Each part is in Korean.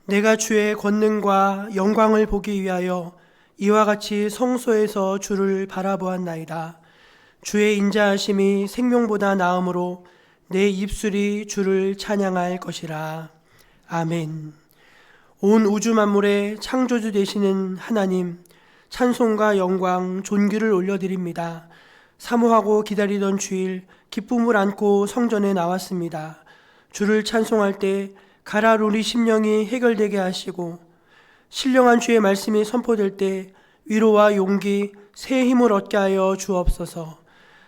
내가 주의 권능과 영광을 보기 위하여 이와 같이 성소에서 주를 바라보았나이다. 주의 인자하심이 생명보다 나음으로 내 입술이 주를 찬양할 것이라. 아멘. 온 우주 만물의 창조주 되시는 하나님, 찬송과 영광, 존귀를 올려드립니다. 사모하고 기다리던 주일, 기쁨을 안고 성전에 나왔습니다. 주를 찬송할 때 가랄 우리 심령이 해결되게 하시고, 신령한 주의 말씀이 선포될 때 위로와 용기, 새 힘을 얻게 하여 주옵소서.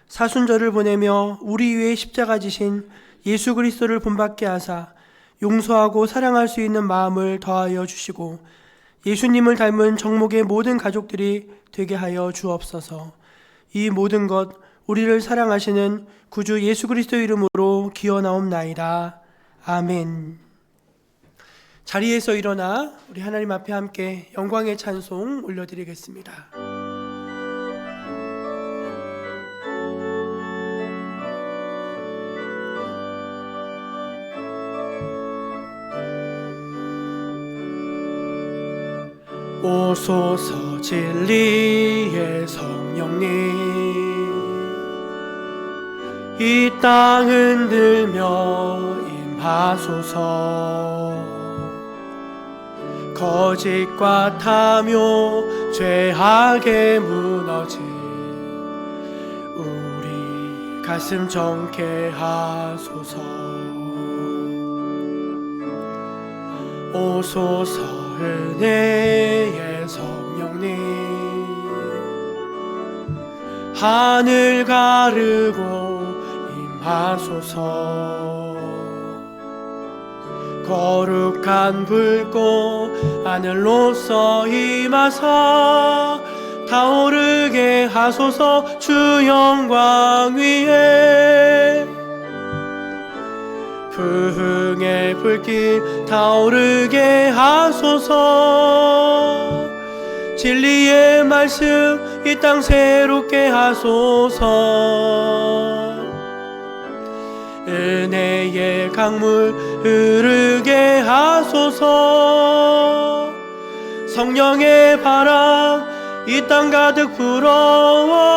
사순절을 보내며 우리 위에 십자가 지신 예수 그리스도를 본받게 하사 용서하고 사랑할 수 있는 마음을 더하여 주시고, 예수님을 닮은 정목의 모든 가족들이 되게 하여 주옵소서. 이 모든 것 우리를 사랑하시는 구주 예수 그리스도 이름으로 기원하옵나이다. 아멘. 자리에서 일어나 우리 하나님 앞에 함께 영광의 찬송 올려드리겠습니다. 오소서 진리의 성령님, 이 땅 흔들며 임하소서. 거짓과 탐욕 죄악에 무너진 우리 가슴 정케 하소서. 오소서 은혜의 성령님, 하늘 가르고 임하소서. 거룩한 불꽃 하늘로서 임하사 타오르게 하소서. 주 영광 위에 부흥의 불길 타오르게 하소서. 진리의 말씀 이 땅 새롭게 하소서. 은혜의 강물 흐르게 하소서. 성령의 바람 이 땅 가득 불어와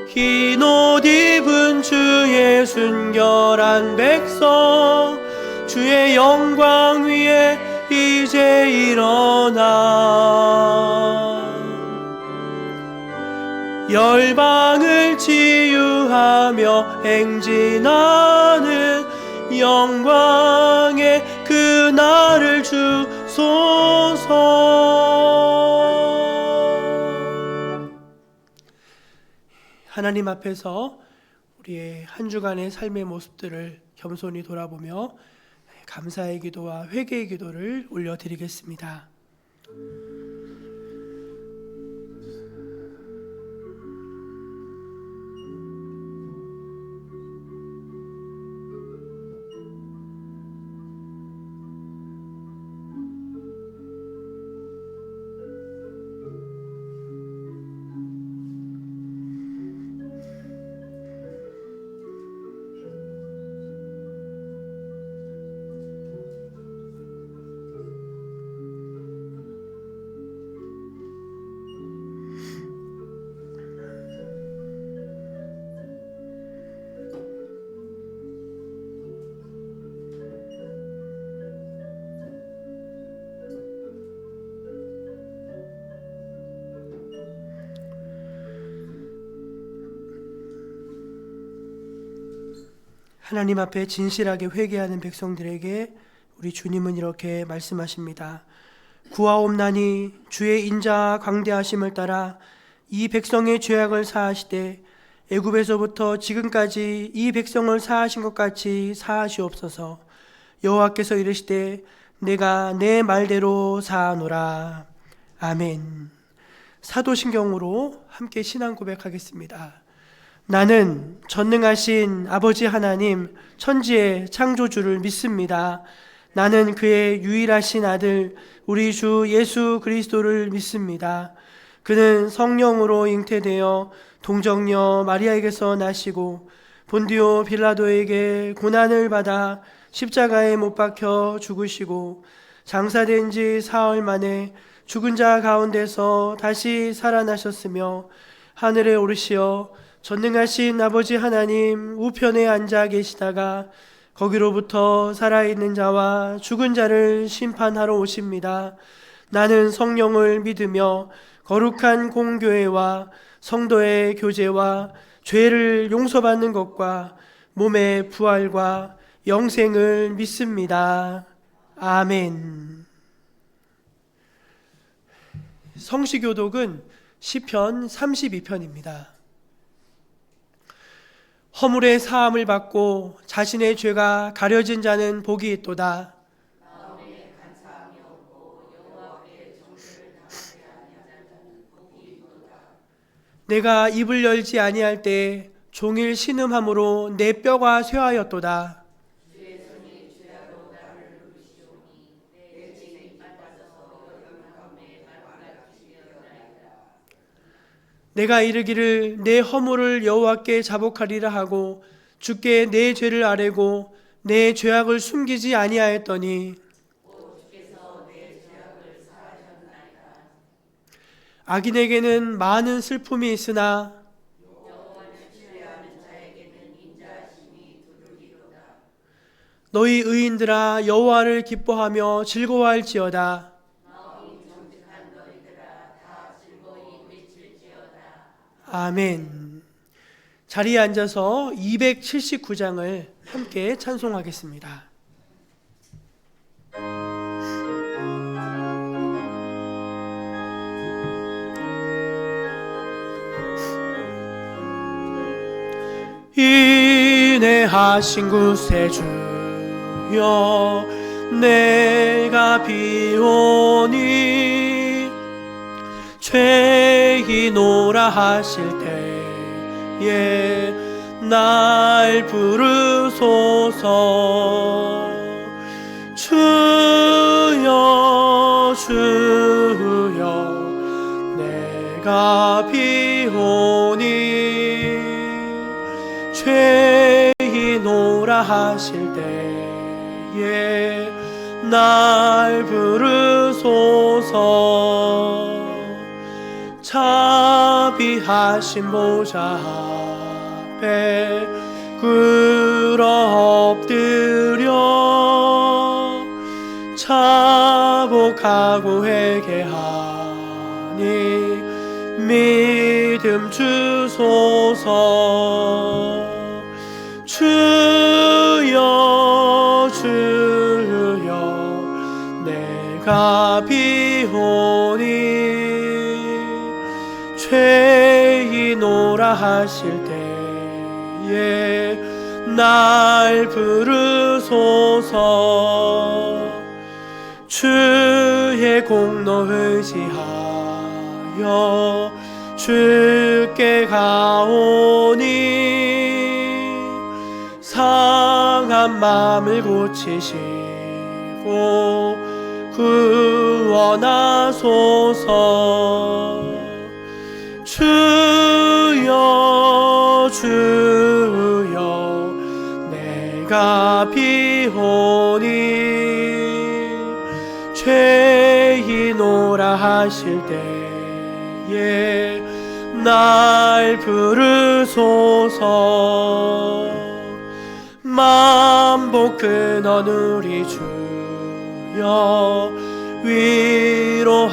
흰 옷 입은 주의 순결한 백성, 주의 영광 위에 이제 일어나 열방을 치유하며 행진하는 영광의 그날을 주소서. 하나님 앞에서 우리의 한 주간의 삶의 모습들을 겸손히 돌아보며 감사의 기도와 회개의 기도를 올려드리겠습니다. 하나님 앞에 진실하게 회개하는 백성들에게 우리 주님은 이렇게 말씀하십니다. 구하옵나니 주의 인자와 광대하심을 따라 이 백성의 죄악을 사하시되 애굽에서부터 지금까지 이 백성을 사하신 것 같이 사하시옵소서. 여호와께서 이르시되 내가 내 말대로 사하노라. 아멘. 사도신경으로 함께 신앙 고백하겠습니다. 나는 전능하신 아버지 하나님 천지의 창조주를 믿습니다. 나는 그의 유일하신 아들 우리 주 예수 그리스도를 믿습니다. 그는 성령으로 잉태되어 동정녀 마리아에게서 나시고 본디오 빌라도에게 고난을 받아 십자가에 못 박혀 죽으시고 장사된 지 사흘 만에 죽은 자 가운데서 다시 살아나셨으며 하늘에 오르시어 전능하신 아버지 하나님 우편에 앉아 계시다가 거기로부터 살아있는 자와 죽은 자를 심판하러 오십니다. 나는 성령을 믿으며 거룩한 공교회와 성도의 교제와 죄를 용서받는 것과 몸의 부활과 영생을 믿습니다. 아멘. 성시교독은 시편 32편입니다. 허물의 사함을 받고 자신의 죄가 가려진 자는 복이 있도다. 내가 입을 열지 아니할 때 종일 신음함으로 내 뼈가 쇠하였도다. 내가 이르기를 내 허물을 여호와께 자복하리라 하고 주께 내 죄를 아뢰고 내 죄악을 숨기지 아니하였더니 악인에게는 많은 슬픔이 있으나 너희 의인들아 여호와를 기뻐하며 즐거워할지어다. 아멘. 자리에 앉아서 279장을 함께 찬송하겠습니다. 인내하신 구세주여 내가 비오니 죄이노라 하실 때에 날 부르소서. 주여 주여 내가 비오니 죄이노라 하실 때에 날 부르소서. 자비하신 보좌 앞에 꿇어 엎드려 자복하고 회개하니 믿음 주소서. 주여 주여 내가 비오니 죄이노라 하실 때에 날 부르소서. 주의 공로 의지하여 주께 가오니 상한 마음을 고치시고 구원하소서. 주여 주여 내가 비오니 죄이노라 하실 때에 날 부르소서. 만복 근원 우리 주여 위로하소서.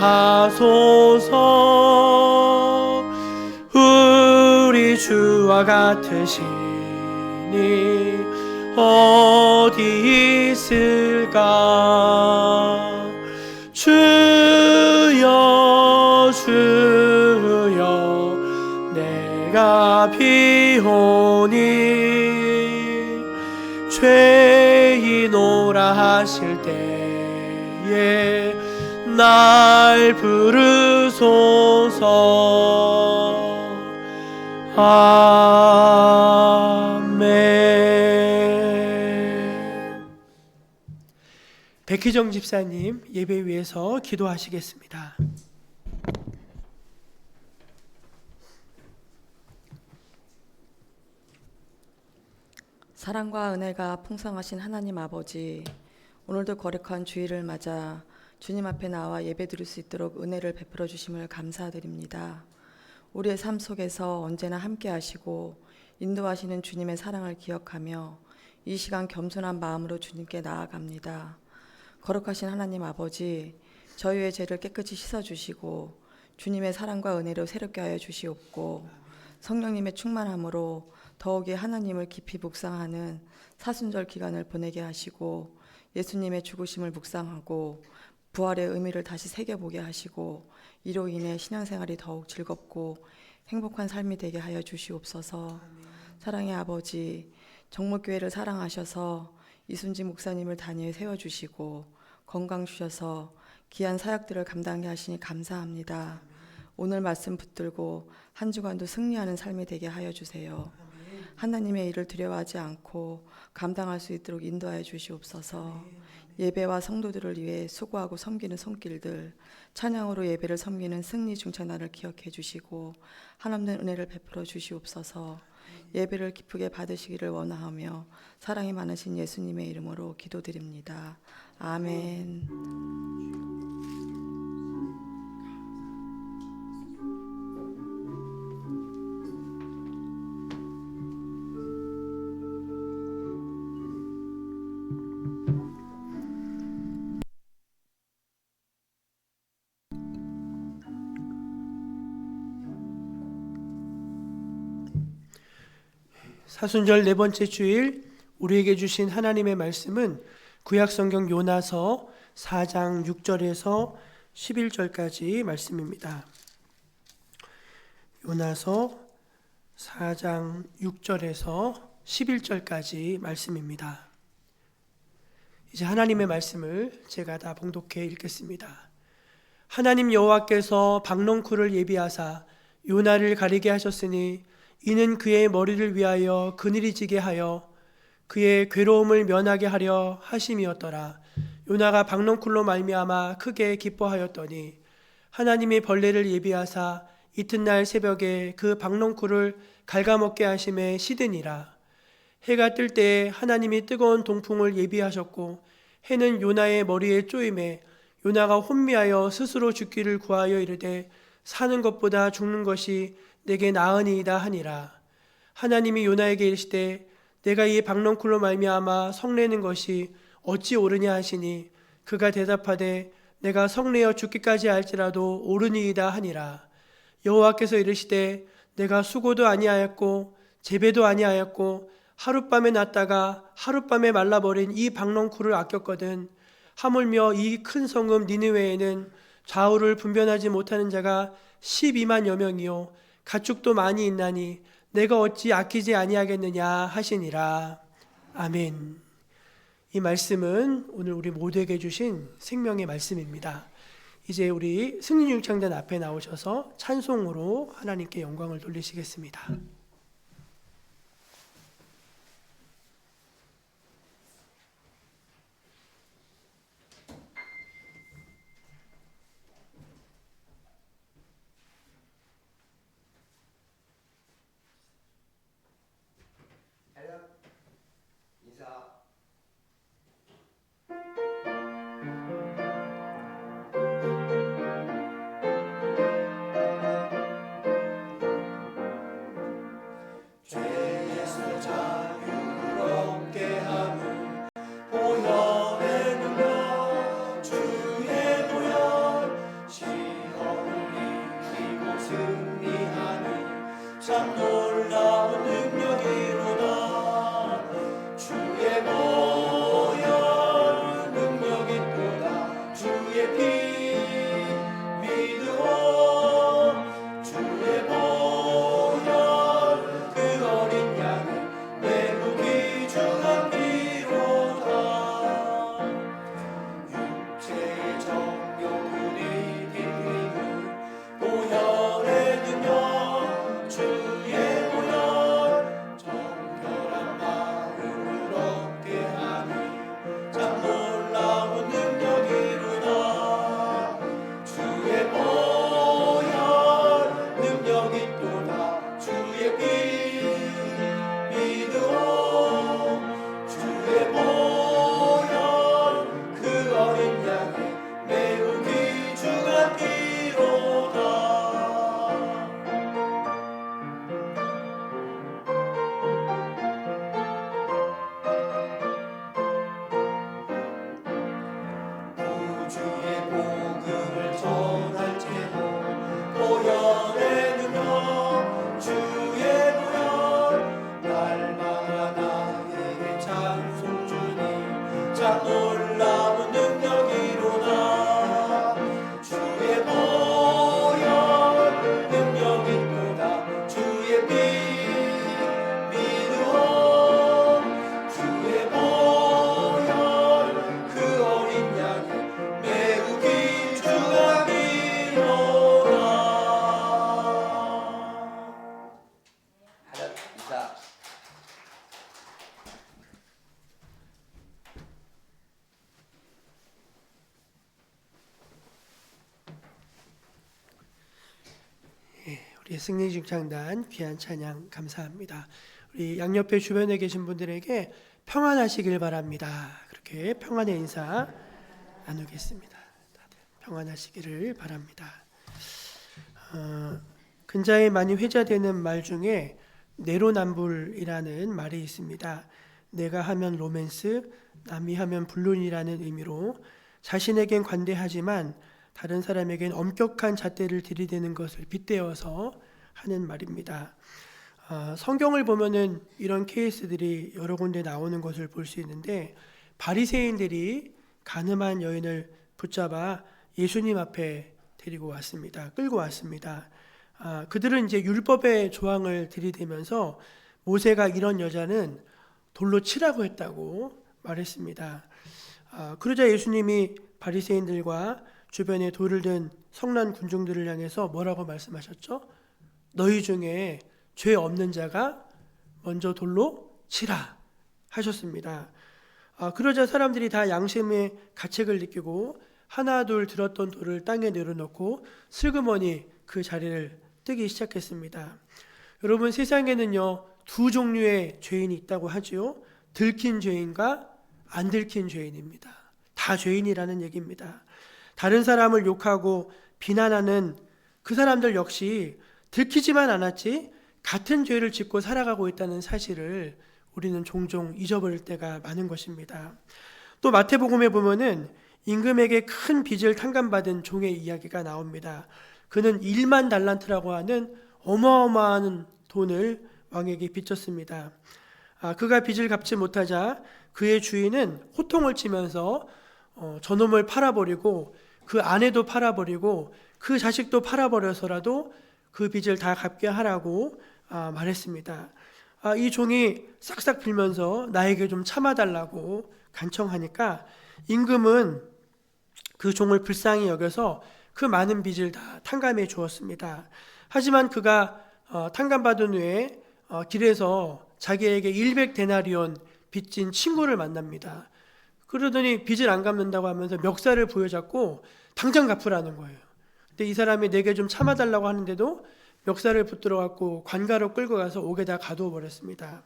우리 주와 같으시니 어디 있을까. 주여 주여 내가 비오니 죄이노라 하실 때에 날 부르소서. 아멘. 백희정 집사님 예배 위해서 기도하시겠습니다. 사랑과 은혜가 풍성하신 하나님 아버지, 오늘도 거룩한 주일을 맞아 주님 앞에 나와 예배드릴 수 있도록 은혜를 베풀어 주심을 감사드립니다. 우리의 삶 속에서 언제나 함께 하시고 인도하시는 주님의 사랑을 기억하며 이 시간 겸손한 마음으로 주님께 나아갑니다. 거룩하신 하나님 아버지, 저희의 죄를 깨끗이 씻어주시고 주님의 사랑과 은혜로 새롭게 하여 주시옵고 성령님의 충만함으로 더욱이 하나님을 깊이 묵상하는 사순절 기간을 보내게 하시고 예수님의 죽으심을 묵상하고 부활의 의미를 다시 새겨보게 하시고 이로 인해 신앙생활이 더욱 즐겁고 행복한 삶이 되게 하여 주시옵소서. 사랑의 아버지, 정목교회를 사랑하셔서 이순지 목사님을 단위에 세워주시고 건강 주셔서 귀한 사역들을 감당하게 하시니 감사합니다. 오늘 말씀 붙들고 한 주간도 승리하는 삶이 되게 하여 주세요. 하나님의 일을 두려워하지 않고 감당할 수 있도록 인도하여 주시옵소서. 예배와 성도들을 위해 수고하고 섬기는 손길들, 찬양으로 예배를 섬기는 승리 중찬날을 기억해 주시고 한없는 은혜를 베풀어 주시옵소서. 예배를 기쁘게 받으시기를 원하며 사랑이 많으신 예수님의 이름으로 기도드립니다. 아멘. 사순절 네 번째 주일 우리에게 주신 하나님의 말씀은 구약성경 요나서 4장 6절에서 11절까지 말씀입니다. 요나서 4장 6절에서 11절까지 말씀입니다. 이제 하나님의 말씀을 제가 다 봉독해 읽겠습니다. 하나님 여호와께서 박농쿨을 예비하사 요나를 가리게 하셨으니 이는 그의 머리를 위하여 그늘이 지게 하여 그의 괴로움을 면하게 하려 하심이었더라. 요나가 박농쿨로 말미암아 크게 기뻐하였더니 하나님이 벌레를 예비하사 이튿날 새벽에 그 박농쿨을 갉아먹게 하심에 시드니라. 해가 뜰 때에 하나님이 뜨거운 동풍을 예비하셨고 해는 요나의 머리에 쪼임에 요나가 혼미하여 스스로 죽기를 구하여 이르되 사는 것보다 죽는 것이 내게 나으니이다 하니라. 하나님이 요나에게 이르시되 내가 이 박농쿨로 말미암아 성내는 것이 어찌 옳으냐 하시니 그가 대답하되 내가 성내어 죽기까지 할지라도 옳으니이다 하니라. 여호와께서 이르시되 내가 수고도 아니하였고 재배도 아니하였고 하룻밤에 났다가 하룻밤에 말라버린 이 박농쿨을 아꼈거든. 하물며 이 큰 성읍 니느웨에는 좌우를 분별하지 못하는 자가 12만여 명이요 가축도 많이 있나니 내가 어찌 아끼지 아니하겠느냐 하시니라. 아멘. 이 말씀은 오늘 우리 모두에게 주신 생명의 말씀입니다. 이제 우리 승리중창단 앞에 나오셔서 찬송으로 하나님께 영광을 돌리시겠습니다. 참 놀라운 능력이로다. 주의 보혈 능력 있도다. 주의 피 믿으오. 주의 보혈 그 어린 양을 매우 귀중한 피로다. 육체의 정욕을 이기는 보혈의 능력 주의 우리 승리중창단 귀한 찬양 감사합니다. 우리 양옆에 주변에 계신 분들에게 평안하시길 바랍니다. 그렇게 평안의 인사 나누겠습니다. 다들 평안하시기를 바랍니다. 근자에 많이 회자되는 말 중에 내로남불이라는 말이 있습니다. 내가 하면 로맨스, 남이 하면 불륜이라는 의미로 자신에겐 관대하지만 다른 사람에겐 엄격한 잣대를 들이대는 것을 빗대어서 하는 말입니다. 성경을 보면은 이런 케이스들이 여러 군데 나오는 것을 볼 수 있는데, 바리새인들이 가늠한 여인을 붙잡아 예수님 앞에 데리고 왔습니다. 끌고 왔습니다. 그들은 이제 율법의 조항을 들이대면서 모세가 이런 여자는 돌로 치라고 했다고 말했습니다. 그러자 예수님이 바리새인들과 주변에 돌을 든 성난 군중들을 향해서 뭐라고 말씀하셨죠? 너희 중에 죄 없는 자가 먼저 돌로 치라 하셨습니다. 그러자 사람들이 다 양심의 가책을 느끼고 하나 둘 들었던 돌을 땅에 내려놓고 슬그머니 그 자리를 뜨기 시작했습니다. 여러분, 세상에는요 두 종류의 죄인이 있다고 하지요. 들킨 죄인과 안 들킨 죄인입니다. 다 죄인이라는 얘기입니다. 다른 사람을 욕하고 비난하는 그 사람들 역시 들키지만 않았지 같은 죄를 짓고 살아가고 있다는 사실을 우리는 종종 잊어버릴 때가 많은 것입니다. 또 마태복음에 보면은 임금에게 큰 빚을 탕감받은 종의 이야기가 나옵니다. 그는 1만 달란트라고 하는 어마어마한 돈을 왕에게 빚졌습니다. 그가 빚을 갚지 못하자 그의 주인은 호통을 치면서 저놈을 팔아버리고 그 아내도 팔아버리고 그 자식도 팔아버려서라도 그 빚을 다 갚게 하라고 말했습니다. 이 종이 싹싹 빌면서 나에게 좀 참아달라고 간청하니까 임금은 그 종을 불쌍히 여겨서 그 많은 빚을 다 탕감해 주었습니다. 하지만 그가 탕감받은 후에 길에서 자기에게 100데나리온 빚진 친구를 만납니다. 그러더니 빚을 안 갚는다고 하면서 멱살을 부여잡고 당장 갚으라는 거예요. 근데 이 사람이 내게 좀 참아달라고 하는데도 멱살을 붙들어 갖고 관가로 끌고 가서 옥에다 가두어 버렸습니다.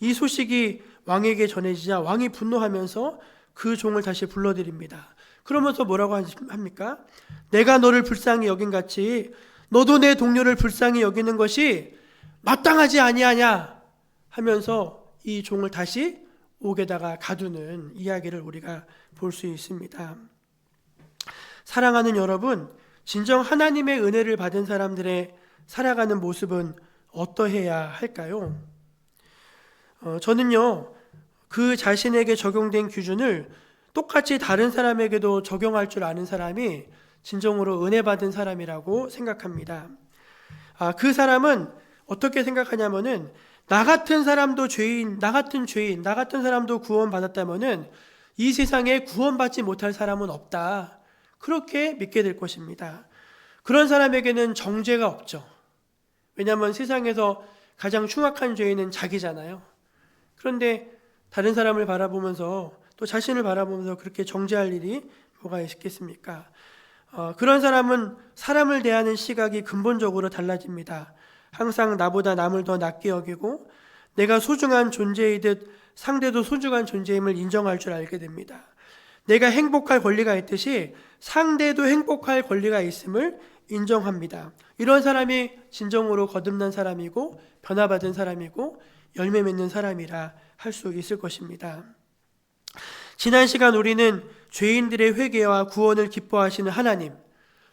이 소식이 왕에게 전해지자 왕이 분노하면서 그 종을 다시 불러들입니다. 그러면서 뭐라고 합니까? 내가 너를 불쌍히 여긴 같이 너도 내 동료를 불쌍히 여기는 것이 마땅하지 아니하냐 하면서 이 종을 다시 옥에다가 가두는 이야기를 우리가 볼 수 있습니다. 사랑하는 여러분, 진정 하나님의 은혜를 받은 사람들의 살아가는 모습은 어떠해야 할까요? 저는요, 그 자신에게 적용된 기준을 똑같이 다른 사람에게도 적용할 줄 아는 사람이 진정으로 은혜 받은 사람이라고 생각합니다. 그 사람은 어떻게 생각하냐면은 나 같은 사람도 죄인, 나 같은 사람도 구원받았다면은 이 세상에 구원받지 못할 사람은 없다. 그렇게 믿게 될 것입니다. 그런 사람에게는 정죄가 없죠. 왜냐하면 세상에서 가장 흉악한 죄인은 자기잖아요. 그런데 다른 사람을 바라보면서 또 자신을 바라보면서 그렇게 정죄할 일이 뭐가 있겠습니까? 그런 사람은 사람을 대하는 시각이 근본적으로 달라집니다. 항상 나보다 남을 더 낮게 여기고 내가 소중한 존재이듯 상대도 소중한 존재임을 인정할 줄 알게 됩니다. 내가 행복할 권리가 있듯이 상대도 행복할 권리가 있음을 인정합니다. 이런 사람이 진정으로 거듭난 사람이고 변화받은 사람이고 열매 맺는 사람이라 할 수 있을 것입니다. 지난 시간 우리는 죄인들의 회개와 구원을 기뻐하시는 하나님,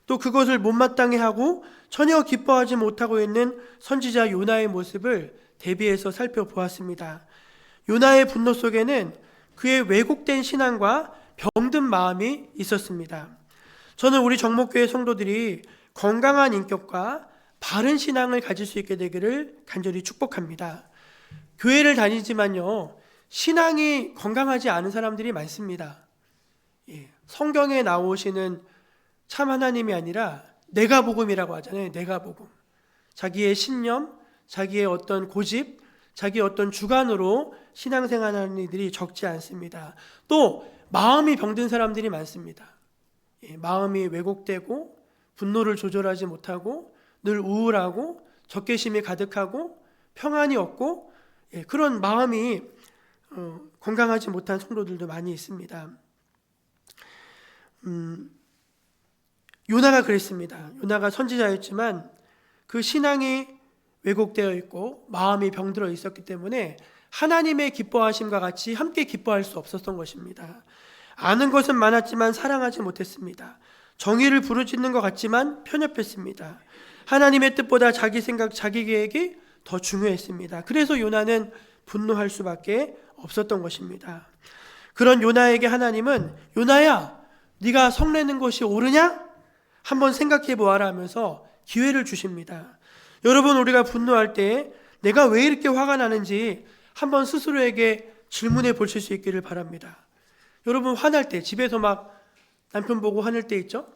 또 그것을 못마땅해 하고 전혀 기뻐하지 못하고 있는 선지자 요나의 모습을 대비해서 살펴보았습니다. 요나의 분노 속에는 그의 왜곡된 신앙과 병든 마음이 있었습니다. 저는 우리 정목교회 성도들이 건강한 인격과 바른 신앙을 가질 수 있게 되기를 간절히 축복합니다. 교회를 다니지만요, 신앙이 건강하지 않은 사람들이 많습니다. 성경에 나오시는 참 하나님이 아니라 내가복음이라고 하잖아요. 내가복음. 자기의 신념, 자기의 어떤 고집, 자기의 어떤 주관으로 신앙생활하는 이들이 적지 않습니다. 또 마음이 병든 사람들이 많습니다. 마음이 왜곡되고 분노를 조절하지 못하고 늘 우울하고 적개심이 가득하고 평안이 없고 그런 마음이 건강하지 못한 성도들도 많이 있습니다. 요나가 그랬습니다. 요나가 선지자였지만 그 신앙이 왜곡되어 있고 마음이 병들어 있었기 때문에 하나님의 기뻐하심과 같이 함께 기뻐할 수 없었던 것입니다. 아는 것은 많았지만 사랑하지 못했습니다. 정의를 부르짖는 것 같지만 편협했습니다. 하나님의 뜻보다 자기 생각, 자기 계획이 더 중요했습니다. 그래서 요나는 분노할 수밖에 없었던 것입니다. 그런 요나에게 하나님은 요나야, 네가 성내는 것이 옳으냐? 한번 생각해 보아라 하면서 기회를 주십니다. 여러분, 우리가 분노할 때 내가 왜 이렇게 화가 나는지 한번 스스로에게 질문해 보실 수 있기를 바랍니다. 여러분, 화날 때 집에서 막 남편 보고 화낼 때 있죠?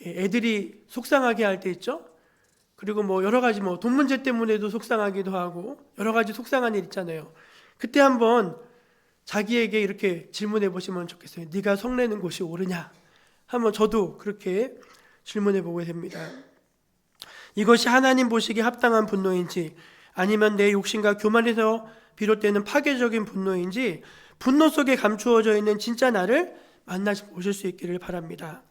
애들이 속상하게 할 때 있죠? 그리고 뭐 여러 가지 돈 문제 때문에도 속상하기도 하고 여러 가지 속상한 일 있잖아요. 그때 한번 자기에게 이렇게 질문해 보시면 좋겠어요. 네가 성내는 것이 옳으냐? 한번 저도 그렇게 질문해 보게 됩니다. 이것이 하나님 보시기에 합당한 분노인지 아니면 내 욕심과 교만에서 비롯되는 파괴적인 분노인지 분노 속에 감추어져 있는 진짜 나를 만나서 보실 수 있기를 바랍니다.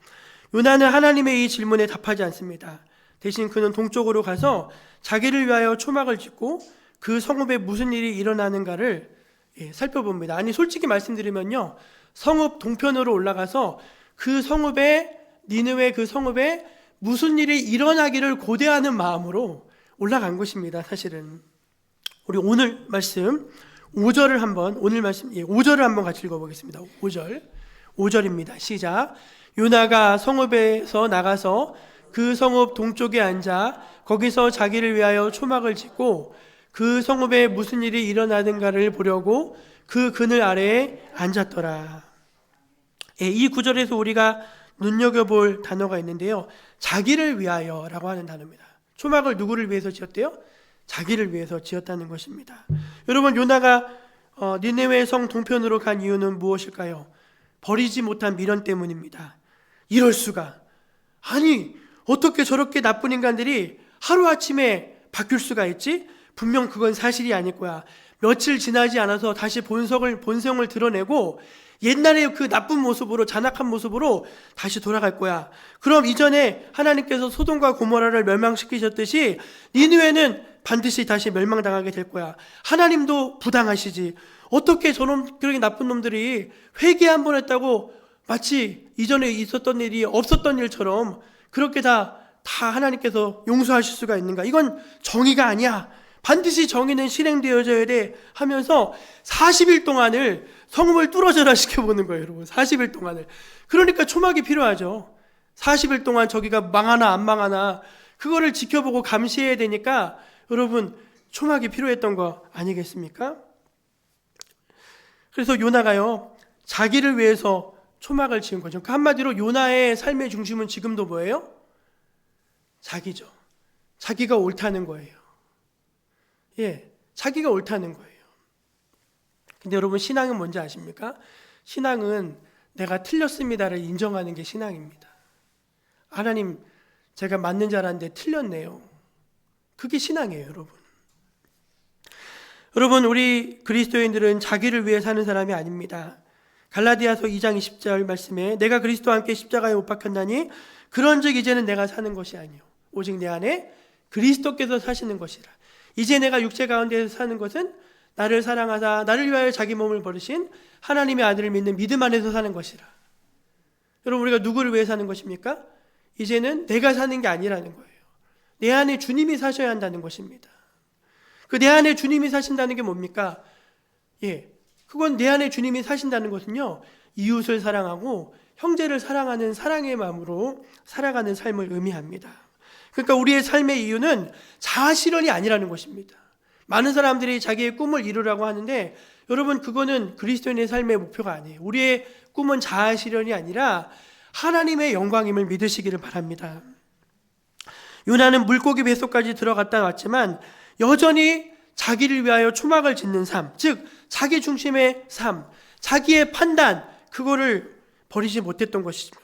요나는 하나님의 이 질문에 답하지 않습니다. 대신 그는 동쪽으로 가서 자기를 위하여 초막을 짓고 그 성읍에 무슨 일이 일어나는가를 살펴봅니다. 아니, 솔직히 말씀드리면요, 성읍 동편으로 올라가서 그 성읍에, 니느웨 그 성읍에 무슨 일이 일어나기를 고대하는 마음으로 올라간 것입니다. 사실은 우리 오늘 말씀 5절을 한번, 오늘 말씀 5절을 한번 같이 읽어보겠습니다. 5절입니다. 시작. 요나가 성읍에서 나가서 그 성읍 동쪽에 앉아 거기서 자기를 위하여 초막을 짓고 그 성읍에 무슨 일이 일어나는가를 보려고 그 그늘 아래에 앉았더라. 이 구절에서 우리가 눈여겨볼 단어가 있는데요, 자기를 위하여라고 하는 단어입니다. 초막을 누구를 위해서 지었대요? 자기를 위해서 지었다는 것입니다. 여러분, 요나가 니네웨 성 동편으로 간 이유는 무엇일까요? 버리지 못한 미련 때문입니다. 이럴 수가. 아니, 어떻게 저렇게 나쁜 인간들이 하루아침에 바뀔 수가 있지? 분명 그건 사실이 아닐 거야. 며칠 지나지 않아서 다시 본성을 드러내고 옛날의 그 나쁜 모습으로, 잔악한 모습으로 다시 돌아갈 거야. 그럼 이전에 하나님께서 소돔과 고모라를 멸망시키셨듯이 니느웨는 반드시 다시 멸망당하게 될 거야. 하나님도 부당하시지. 어떻게 저런 그렇게 나쁜 놈들이 회개 한 번 했다고 마치 이전에 있었던 일이 없었던 일처럼 그렇게 다 하나님께서 용서하실 수가 있는가? 이건 정의가 아니야. 반드시 정의는 실행되어져야 돼 하면서 40일 동안을 성읍을 뚫어져라 시켜보는 거예요, 여러분. 40일 동안을. 그러니까 초막이 필요하죠. 40일 동안 저기가 망하나 안 망하나 그거를 지켜보고 감시해야 되니까 여러분, 초막이 필요했던 거 아니겠습니까? 그래서 요나가요, 자기를 위해서 초막을 지은 거죠. 그 한마디로 요나의 삶의 중심은 지금도 뭐예요? 자기죠. 자기가 옳다는 거예요. 자기가 옳다는 거예요. 근데 여러분, 신앙은 뭔지 아십니까? 신앙은 내가 틀렸습니다를 인정하는 게 신앙입니다. 하나님, 제가 맞는 줄 알았는데 틀렸네요. 그게 신앙이에요, 여러분. 여러분, 우리 그리스도인들은 자기를 위해 사는 사람이 아닙니다. 갈라디아서 2장 20절 말씀에 내가 그리스도와 함께 십자가에 못 박혔나니 그런즉 이제는 내가 사는 것이 아니요 오직 내 안에 그리스도께서 사시는 것이라. 이제 내가 육체 가운데서 사는 것은 나를 사랑하사 나를 위하여 자기 몸을 버리신 하나님의 아들을 믿는 믿음 안에서 사는 것이라. 여러분, 우리가 누구를 위해 사는 것입니까? 이제는 내가 사는 게 아니라는 거예요. 내 안에 주님이 사셔야 한다는 것입니다. 그 내 안에 주님이 사신다는 게 뭡니까? 그건 내 안에 주님이 사신다는 것은요, 이웃을 사랑하고 형제를 사랑하는 사랑의 마음으로 살아가는 삶을 의미합니다. 그러니까 우리의 삶의 이유는 자아실현이 아니라는 것입니다. 많은 사람들이 자기의 꿈을 이루라고 하는데 여러분, 그거는 그리스도인의 삶의 목표가 아니에요. 우리의 꿈은 자아실현이 아니라 하나님의 영광임을 믿으시기를 바랍니다. 요나는 물고기 뱃속까지 들어갔다 왔지만 여전히 자기를 위하여 초막을 짓는 삶, 즉 자기 중심의 삶, 자기의 판단, 그거를 버리지 못했던 것이죠.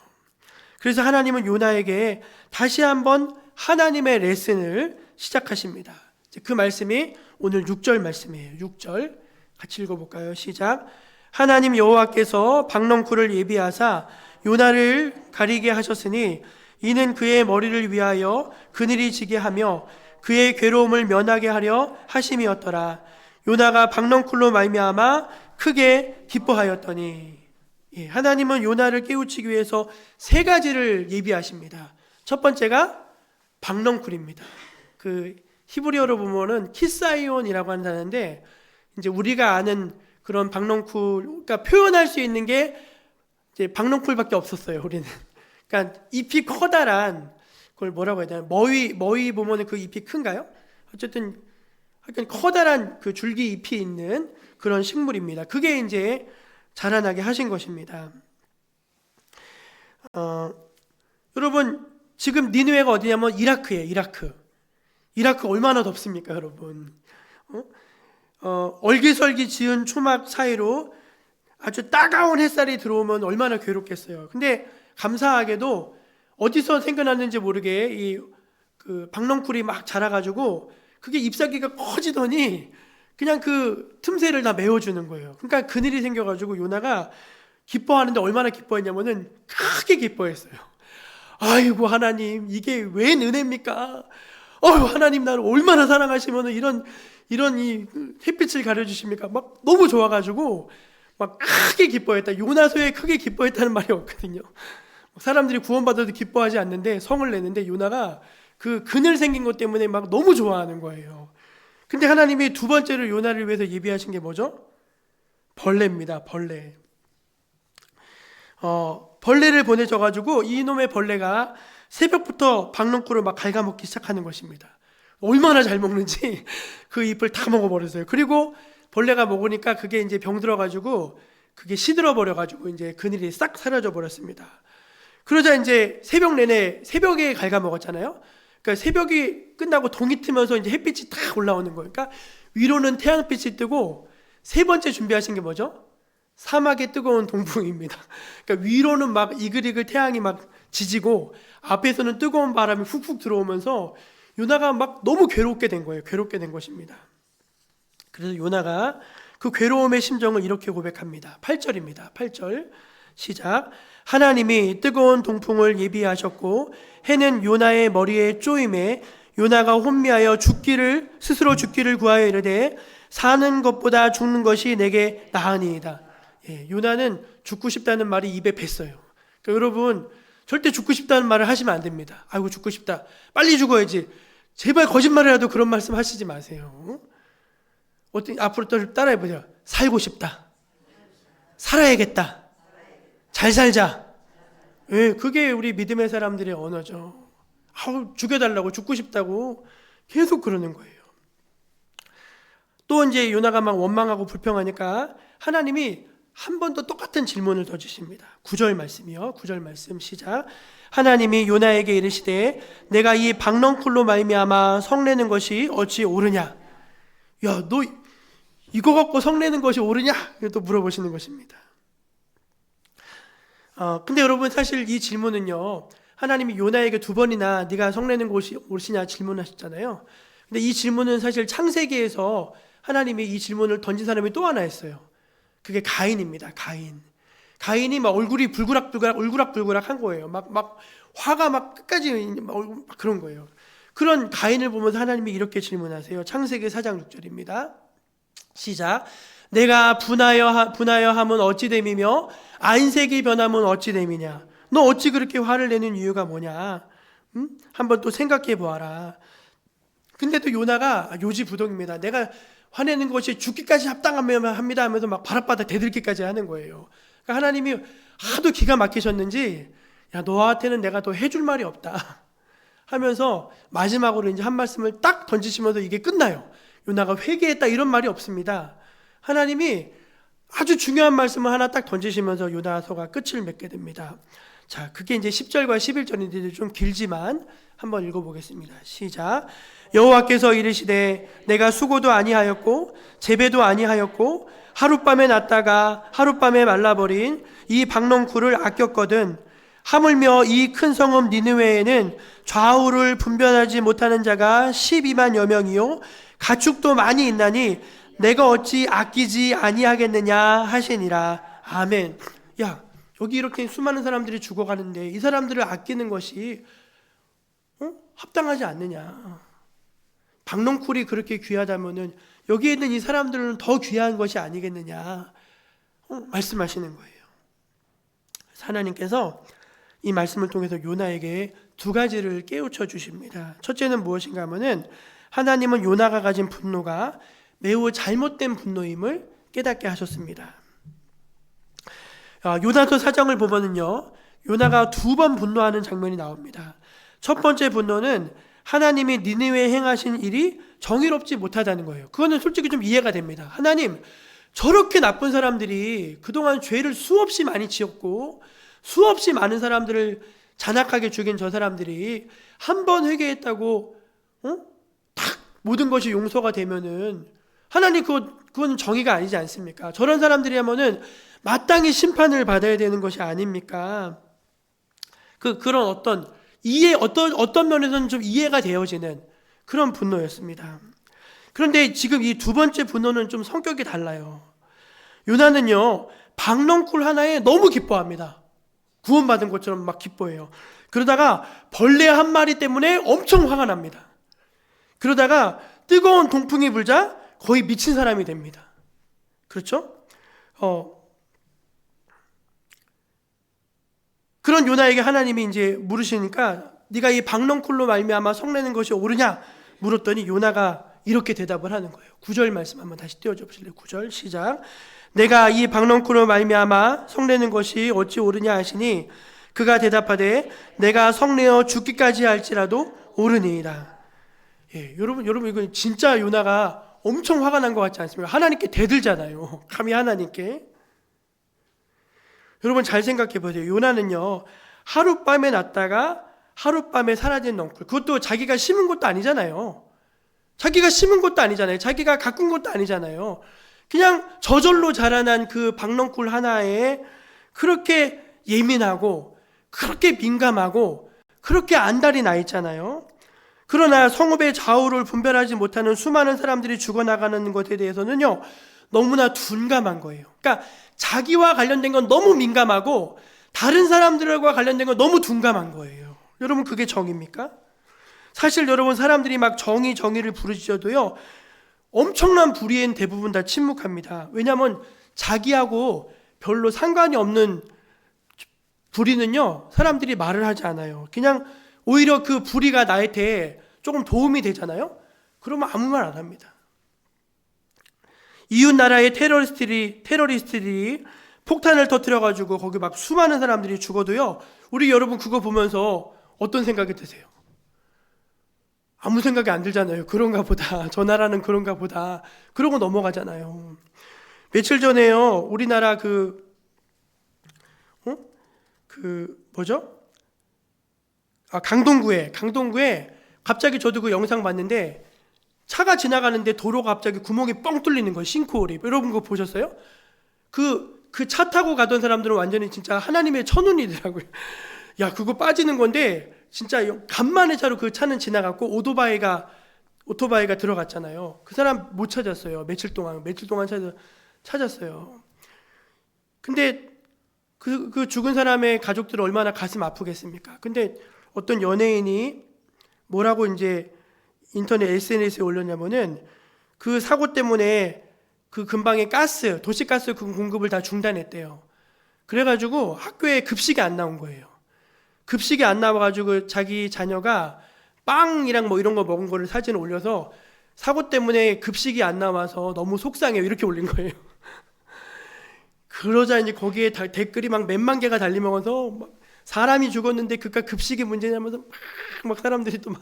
그래서 하나님은 요나에게 다시 한번 하나님의 레슨을 시작하십니다. 그 말씀이 오늘 6절 말씀이에요. 6절 같이 읽어볼까요? 시작. 하나님 여호와께서 박넝쿨을 예비하사 요나를 가리게 하셨으니 이는 그의 머리를 위하여 그늘이 지게 하며 그의 괴로움을 면하게 하려 하심이었더라. 요나가 박넝쿨로 말미암아 크게 기뻐하였더니. 하나님은 요나를 깨우치기 위해서 세 가지를 예비하십니다. 첫 번째가 박넝쿨입니다. 그 히브리어로 보면은 키사이온이라고 한다는데, 이제 우리가 아는 그런 박넝쿨, 그러니까 표현할 수 있는 게 이제 박넝쿨밖에 없었어요. 우리는. 그러니까 잎이 커다란, 그걸 뭐라고 해야 되나? 머위 보면은 그 잎이 큰가요? 어쨌든 약간 커다란 그 줄기 잎이 있는 그런 식물입니다. 그게 이제 자라나게 하신 것입니다. 여러분, 지금 니느웨가 어디냐면 이라크예요. 이라크 얼마나 덥습니까, 여러분? 얼기설기 지은 초막 사이로 아주 따가운 햇살이 들어오면 얼마나 괴롭겠어요. 근데 감사하게도 어디서 생겨났는지 모르게 그 박넝쿨이 막 자라가지고 그게 잎사귀가 커지더니 그냥 그 틈새를 다 메워주는 거예요. 그러니까 그늘이 생겨가지고 요나가 기뻐하는데 얼마나 기뻐했냐면은 크게 기뻐했어요. 아이고 하나님, 이게 웬 은혜입니까? 하나님 나를 얼마나 사랑하시면은 이런 이 햇빛을 가려주십니까? 막 너무 좋아가지고 막 크게 기뻐했다. 요나서에 크게 기뻐했다는 말이 없거든요. 사람들이 구원받아도 기뻐하지 않는데 성을 내는데 요나가 그 그늘 생긴 것 때문에 막 너무 좋아하는 거예요. 근데 하나님이 두 번째로 요나를 위해서 예비하신 게 뭐죠? 벌레입니다. 벌레. 벌레를 보내줘가지고 이놈의 벌레가 새벽부터 박넝쿨을 막 갉아먹기 시작하는 것입니다. 얼마나 잘 먹는지 그 잎을 다 먹어버렸어요. 그리고 벌레가 먹으니까 그게 이제 병들어가지고 그게 시들어버려가지고 이제 그늘이 싹 사라져 버렸습니다. 그러자 이제 새벽 내내 새벽에 갉아먹었잖아요. 그러니까 새벽이 끝나고 동이 트면서 이제 햇빛이 다 올라오는 거예요. 그러니까 위로는 태양빛이 뜨고 세 번째 준비하신 게 뭐죠? 사막의 뜨거운 동풍입니다. 그러니까 위로는 막 이글이글 태양이 막 지지고 앞에서는 뜨거운 바람이 훅훅 들어오면서 요나가 막 너무 괴롭게 된 거예요. 괴롭게 된 것입니다. 그래서 요나가 그 괴로움의 심정을 이렇게 고백합니다. 8절입니다. 8절 시작. 하나님이 뜨거운 동풍을 예비하셨고 해는 요나의 머리에 쪼임에 요나가 혼미하여 스스로 죽기를 구하여 이르되 사는 것보다 죽는 것이 내게 나으니이다. 요나는 죽고 싶다는 말이 입에 뱄어요. 그러니까 여러분 절대 죽고 싶다는 말을 하시면 안 됩니다. 아이고 죽고 싶다. 빨리 죽어야지. 제발 거짓말이라도 그런 말씀 하시지 마세요. 앞으로 따라해보세요. 살고 싶다. 살아야겠다. 잘 살자. 그게 우리 믿음의 사람들의 언어죠. 죽여달라고, 죽고 싶다고 계속 그러는 거예요. 또 이제 요나가 막 원망하고 불평하니까 하나님이 한 번 더 똑같은 질문을 더 주십니다. 9절 말씀이요. 9절 말씀 시작. 하나님이 요나에게 이르시되 내가 이 박넝쿨로 말미암아 성내는 것이 어찌 옳으냐? 야, 너 이거 갖고 성내는 것이 옳으냐? 또 물어보시는 것입니다. 근데 여러분 사실 이 질문은요, 하나님이 요나에게 두 번이나 네가 성내는 것이 옳으냐 질문하셨잖아요. 근데 이 질문은 사실 창세기에서 하나님이 이 질문을 던진 사람이 또 하나 있어요. 그게 가인입니다. 가인이 막 얼굴이 울그락불그락 한 거예요. 막 화가 막 끝까지 막 그런 거예요. 그런 가인을 보면서 하나님이 이렇게 질문하세요. 창세기 4장 6절입니다. 시작. 내가 분하여 함은 어찌 됨이며 안색이 변함은 어찌 됨이냐? 너 어찌 그렇게 화를 내는 이유가 뭐냐? 한번 또 생각해 보아라. 근데 또 요나가 요지부동입니다. 내가 화내는 것이 죽기까지 합당합니다 하면서 막 바랏바닥 대들기까지 하는 거예요. 그러니까 하나님이 하도 기가 막히셨는지 야, 너한테는 내가 더 해줄 말이 없다 하면서 마지막으로 이제 한 말씀을 딱 던지시면서 이게 끝나요. 요나가 회개했다 이런 말이 없습니다. 하나님이 아주 중요한 말씀을 하나 딱 던지시면서 요나서가 끝을 맺게 됩니다. 자, 그게 이제 10절과 11절인데 좀 길지만 한번 읽어보겠습니다. 시작. 여호와께서 이르시되 내가 수고도 아니하였고 재배도 아니하였고 하룻밤에 났다가 하룻밤에 말라버린 이 박넝쿨을 아꼈거든 하물며 이 큰 성읍 니느웨에는 좌우를 분별하지 못하는 자가 12만여 명이요 가축도 많이 있나니 내가 어찌 아끼지 아니하겠느냐 하시니라. 아멘. 야, 여기 이렇게 수많은 사람들이 죽어가는데 이 사람들을 아끼는 것이 합당하지 않느냐. 박넝쿨이 그렇게 귀하다면은 여기에 있는 이 사람들은 더 귀한 것이 아니겠느냐 말씀하시는 거예요. 하나님께서 이 말씀을 통해서 요나에게 두 가지를 깨우쳐 주십니다. 첫째는 무엇인가 하면은 하나님은 요나가 가진 분노가 매우 잘못된 분노임을 깨닫게 하셨습니다. 요나서 4장을 보면은요, 요나가 두 번 분노하는 장면이 나옵니다. 첫 번째 분노는 하나님이 니느웨에 행하신 일이 정의롭지 못하다는 거예요. 그거는 솔직히 좀 이해가 됩니다. 하나님, 저렇게 나쁜 사람들이 그동안 죄를 수없이 많이 지었고 수없이 많은 사람들을 잔악하게 죽인 저 사람들이 한 번 회개했다고 탁 모든 것이 용서가 되면은 하나님 그건 정의가 아니지 않습니까? 저런 사람들이라면은 마땅히 심판을 받아야 되는 것이 아닙니까? 그런 어떤 면에서는 좀 이해가 되어지는 그런 분노였습니다. 그런데 지금 이 두 번째 분노는 좀 성격이 달라요. 요나는요, 박넝쿨 하나에 너무 기뻐합니다. 구원받은 것처럼 막 기뻐해요. 그러다가 벌레 한 마리 때문에 엄청 화가 납니다. 그러다가 뜨거운 동풍이 불자 거의 미친 사람이 됩니다. 그렇죠? 그런 요나에게 하나님이 이제 물으시니까 네가 이 박넝쿨로 말미암아 성내는 것이 옳으냐 물었더니 요나가 이렇게 대답을 하는 거예요. 9절 말씀 한번 다시 띄워줘 보실래요? 9절 시작. 내가 이 박넝쿨로 말미암아 성내는 것이 어찌 옳으냐 하시니 그가 대답하되 내가 성내어 죽기까지 할지라도 옳으니이다. 예, 여러분 이거 진짜 요나가 엄청 화가 난 것 같지 않습니까? 하나님께 대들잖아요. 감히 하나님께. 여러분 잘 생각해 보세요. 요나는요, 하룻밤에 났다가 하룻밤에 사라진 넝쿨. 그것도 자기가 심은 것도 아니잖아요. 자기가 가꾼 것도 아니잖아요. 그냥 저절로 자라난 그 박넝쿨 하나에 그렇게 예민하고 그렇게 민감하고 그렇게 안달이 나 있잖아요. 그러나 성읍의 좌우를 분별하지 못하는 수많은 사람들이 죽어나가는 것에 대해서는요, 너무나 둔감한 거예요. 그러니까 자기와 관련된 건 너무 민감하고 다른 사람들과 관련된 건 너무 둔감한 거예요. 여러분 그게 정의입니까? 사실 여러분 사람들이 막 정의를 부르짖어도요, 엄청난 불의엔 대부분 다 침묵합니다. 왜냐하면 자기하고 별로 상관이 없는 불의는요, 사람들이 말을 하지 않아요. 그냥 오히려 그 불의가 나한테 조금 도움이 되잖아요. 그러면 아무 말 안 합니다. 이웃 나라의 테러리스트들이 폭탄을 터뜨려가지고 거기 막 수많은 사람들이 죽어도요, 우리 여러분 그거 보면서 어떤 생각이 드세요? 아무 생각이 안 들잖아요. 그런가 보다. 저 나라는 그런가 보다. 그러고 넘어가잖아요. 며칠 전에요, 우리나라 강동구에 갑자기 저도 그 영상 봤는데 차가 지나가는데 도로가 갑자기 구멍이 뻥 뚫리는 거예요. 싱크홀이. 여러분 그거 보셨어요? 그 차 타고 가던 사람들은 완전히 진짜 하나님의 천운이더라고요. 야, 그거 빠지는 건데 진짜 간만에 차로 그 차는 지나갔고 오토바이가 들어갔잖아요. 그 사람 못 찾았어요. 며칠 동안 찾았어요. 근데 그 죽은 사람의 가족들은 얼마나 가슴 아프겠습니까? 근데 어떤 연예인이 뭐라고 이제 인터넷 SNS에 올렸냐면은 그 사고 때문에 그 근방에 도시가스 공급을 다 중단했대요. 그래가지고 학교에 급식이 안 나온 거예요. 급식이 안 나와가지고 자기 자녀가 빵이랑 뭐 이런 거 먹은 거를 사진을 올려서 사고 때문에 급식이 안 나와서 너무 속상해요. 이렇게 올린 거예요. 그러자 이제 거기에 댓글이 막 몇만 개가 달리면서 막 사람이 죽었는데 그깟 급식이 문제냐면서 막 사람들이 또 막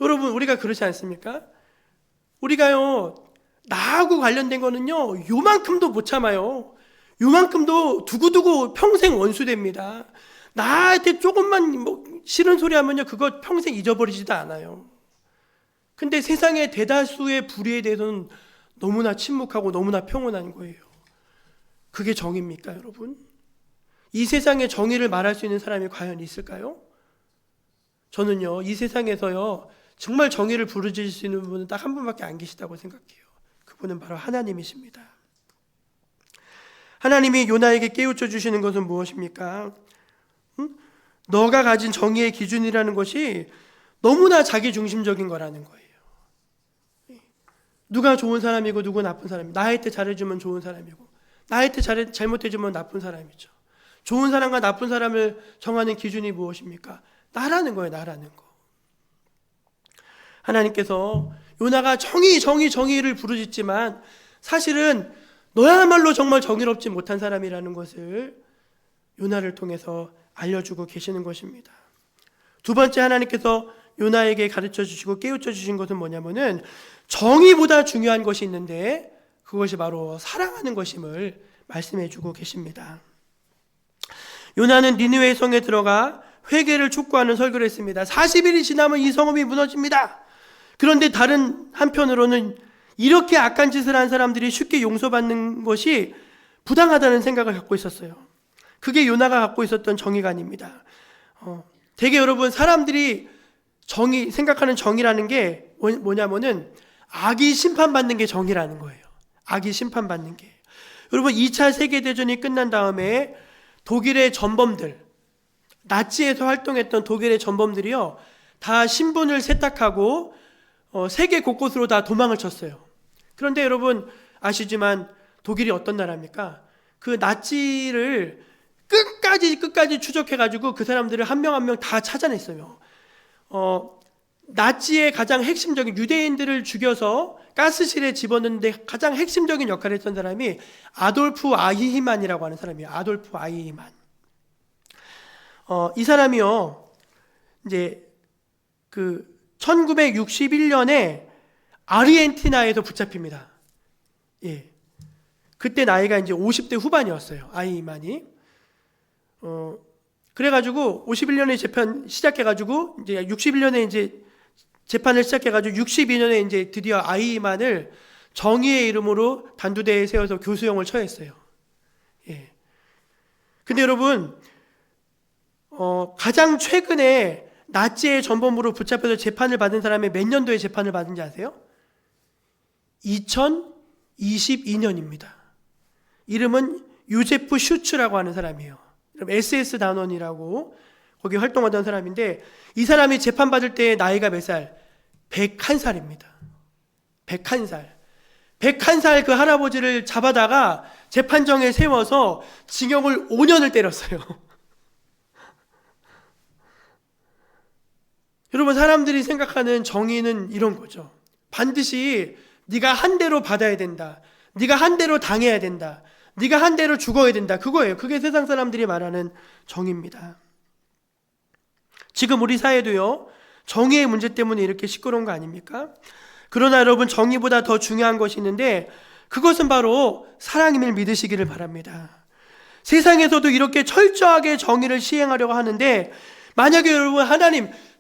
여러분 우리가 그렇지 않습니까? 우리가요 나하고 관련된 거는요 요만큼도 못 참아요. 요만큼도 두고두고 평생 원수됩니다. 나한테 조금만 뭐 싫은 소리 하면요 그거 평생 잊어버리지도 않아요. 근데 세상의 대다수의 불의에 대해서는 너무나 침묵하고 너무나 평온한 거예요. 그게 정의입니까, 여러분? 이 세상에 정의를 말할 수 있는 사람이 과연 있을까요? 저는요, 이 세상에서요, 정말 정의를 부르짖을 수 있는 분은 딱 한 분밖에 안 계시다고 생각해요. 그분은 바로 하나님이십니다. 하나님이 요나에게 깨우쳐 주시는 것은 무엇입니까? 너가 가진 정의의 기준이라는 것이 너무나 자기중심적인 거라는 거예요. 누가 좋은 사람이고 누구 나쁜 사람이고, 나한테 잘해주면 좋은 사람이고 나한테 잘못해주면 나쁜 사람이죠. 좋은 사람과 나쁜 사람을 정하는 기준이 무엇입니까? 나라는 거예요. 나라는 거. 하나님께서 요나가 정의를 부르짖지만 사실은 너야말로 정말 정의롭지 못한 사람이라는 것을 요나를 통해서 알려주고 계시는 것입니다. 두 번째, 하나님께서 요나에게 가르쳐 주시고 깨우쳐 주신 것은 뭐냐면은 정의보다 중요한 것이 있는데 그것이 바로 사랑하는 것임을 말씀해 주고 계십니다. 요나는 니느웨 성에 들어가 회개를 촉구하는 설교를 했습니다. 40일이 지나면 이 성읍이 무너집니다. 그런데 다른 한편으로는 이렇게 악한 짓을 한 사람들이 쉽게 용서받는 것이 부당하다는 생각을 갖고 있었어요. 그게 요나가 갖고 있었던 정의관입니다. 되게 여러분, 사람들이 생각하는 정의라는 게 뭐냐면은 악이 심판받는 게 정의라는 거예요. 악이 심판받는 게. 여러분, 2차 세계대전이 끝난 다음에 독일의 전범들, 나치에서 활동했던 독일의 전범들이요, 다 신분을 세탁하고 세계 곳곳으로 다 도망을 쳤어요. 그런데 여러분 아시지만 독일이 어떤 나라입니까? 그 나치를 끝까지 추적해가지고 그 사람들을 한 명 한 명 다 찾아냈어요. 나치의 가장 핵심적인 유대인들을 죽여서 가스실에 집어넣는데 가장 핵심적인 역할을 했던 사람이 아돌프 아이히만이라고 하는 사람이에요. 아돌프 아이히만. 이 사람이요, 이제 1961년에 아르헨티나에서 붙잡힙니다. 예. 그때 나이가 이제 50대 후반이었어요. 아이히만이. 그래가지고 51년에 재판 시작해가지고 이제 61년에 이제 재판을 시작해가지고 62년에 이제 드디어 아이히만을 정의의 이름으로 단두대에 세워서 교수형을 처했어요. 예. 근데 여러분, 가장 최근에 나치의 전범으로 붙잡혀서 재판을 받은 사람이 몇 년도에 재판을 받은지 아세요? 2022년입니다. 이름은 유제프 슈츠라고 하는 사람이에요. SS 단원이라고 거기 활동하던 사람인데, 이 사람이 재판받을 때 나이가 몇 살? 101살입니다. 101살. 101살 그 할아버지를 잡아다가 재판정에 세워서 징역을 5년을 때렸어요. 여러분, 사람들이 생각하는 정의는 이런 거죠. 반드시 네가 한 대로 받아야 된다. 네가 한 대로 당해야 된다. 네가 한 대로 죽어야 된다. 그거예요. 그게 세상 사람들이 말하는 정의입니다. 지금 우리 사회도요, 정의의 문제 때문에 이렇게 시끄러운 거 아닙니까? 그러나 여러분, 정의보다 더 중요한 것이 있는데 그것은 바로 사랑임을 믿으시기를 바랍니다. 세상에서도 이렇게 철저하게 정의를 시행하려고 하는데, 만약에 여러분,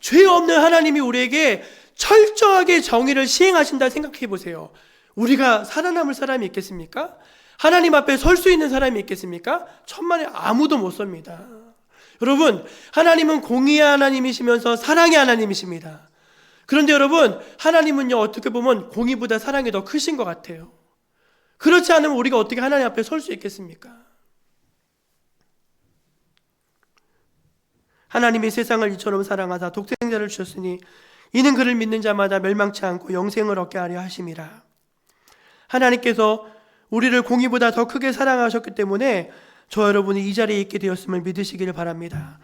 죄 없는 하나님이 우리에게 철저하게 정의를 시행하신다 생각해 보세요. 우리가 살아남을 사람이 있겠습니까? 하나님 앞에 설 수 있는 사람이 있겠습니까? 천만에 아무도 못 섭니다. 여러분, 하나님은 공의의 하나님이시면서 사랑의 하나님이십니다. 그런데 여러분, 하나님은요, 어떻게 보면 공의보다 사랑이 더 크신 것 같아요. 그렇지 않으면 우리가 어떻게 하나님 앞에 설 수 있겠습니까? 하나님이 세상을 이처럼 사랑하사 독생자를 주셨으니 이는 그를 믿는 자마다 멸망치 않고 영생을 얻게 하려 하심이라. 하나님께서 우리를 공의보다 더 크게 사랑하셨기 때문에 저 여러분이 이 자리에 있게 되었음을 믿으시기를 바랍니다.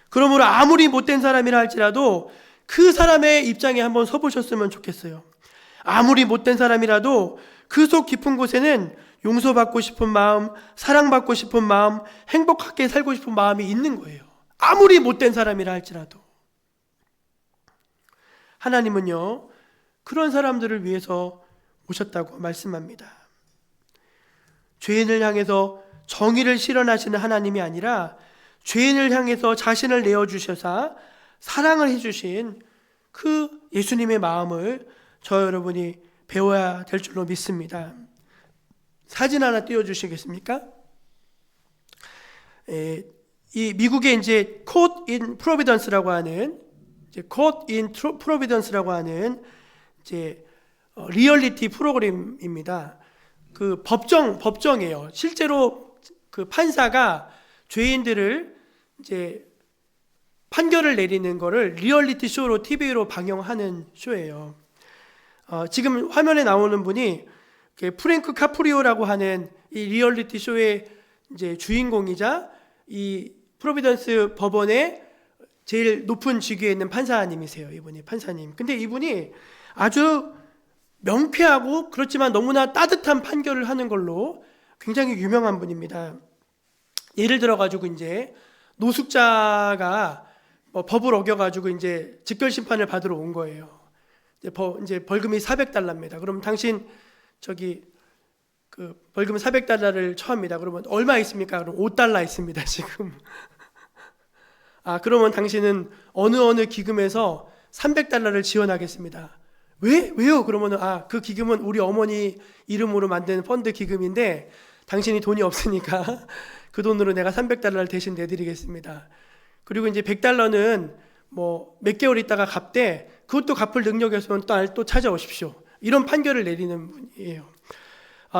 그러므로 아무리 못된 사람이라 할지라도 그 사람의 입장에 한번 서보셨으면 좋겠어요. 아무리 못된 사람이라도 그 속 깊은 곳에는 용서받고 싶은 마음, 사랑받고 싶은 마음, 행복하게 살고 싶은 마음이 있는 거예요. 아무리 못된 사람이라 할지라도. 하나님은요, 그런 사람들을 위해서 오셨다고 말씀합니다. 죄인을 향해서 정의를 실현하시는 하나님이 아니라 죄인을 향해서 자신을 내어주셔서 사랑을 해주신 그 예수님의 마음을 저 여러분이 배워야 될 줄로 믿습니다. 사진 하나 띄워주시겠습니까? 이 미국의 이제 Caught in Providence라고 하는 이제 리얼리티 프로그램입니다. 그 법정이에요. 실제로 그 판사가 죄인들을 이제 판결을 내리는 거를 리얼리티 쇼로 TV로 방영하는 쇼예요. 지금 화면에 나오는 분이 프랭크 카프리오라고 하는 이 리얼리티 쇼의 이제 주인공이자 이 프로비던스 법원의 제일 높은 직위에 있는 판사님이세요. 이분이 판사님. 근데 이분이 아주 명쾌하고 그렇지만 너무나 따뜻한 판결을 하는 걸로 굉장히 유명한 분입니다. 예를 들어 가지고 이제 노숙자가 법을 어겨 가지고 이제 직결 심판을 받으러 온 거예요. 이제 벌금이 $400입니다. 그럼 당신 그 벌금 $400를 처합니다. 그러면 얼마 있습니까? 그럼 $5 있습니다. 지금. 그러면 당신은 어느 기금에서 $300를 지원하겠습니다. 왜요? 그러면 그 기금은 우리 어머니 이름으로 만든 펀드 기금인데 당신이 돈이 없으니까 그 돈으로 내가 $300를 대신 내드리겠습니다. 그리고 이제 $100는 몇 개월 있다가 갚되 그것도 갚을 능력이 없으면 또 찾아오십시오. 이런 판결을 내리는 분이에요.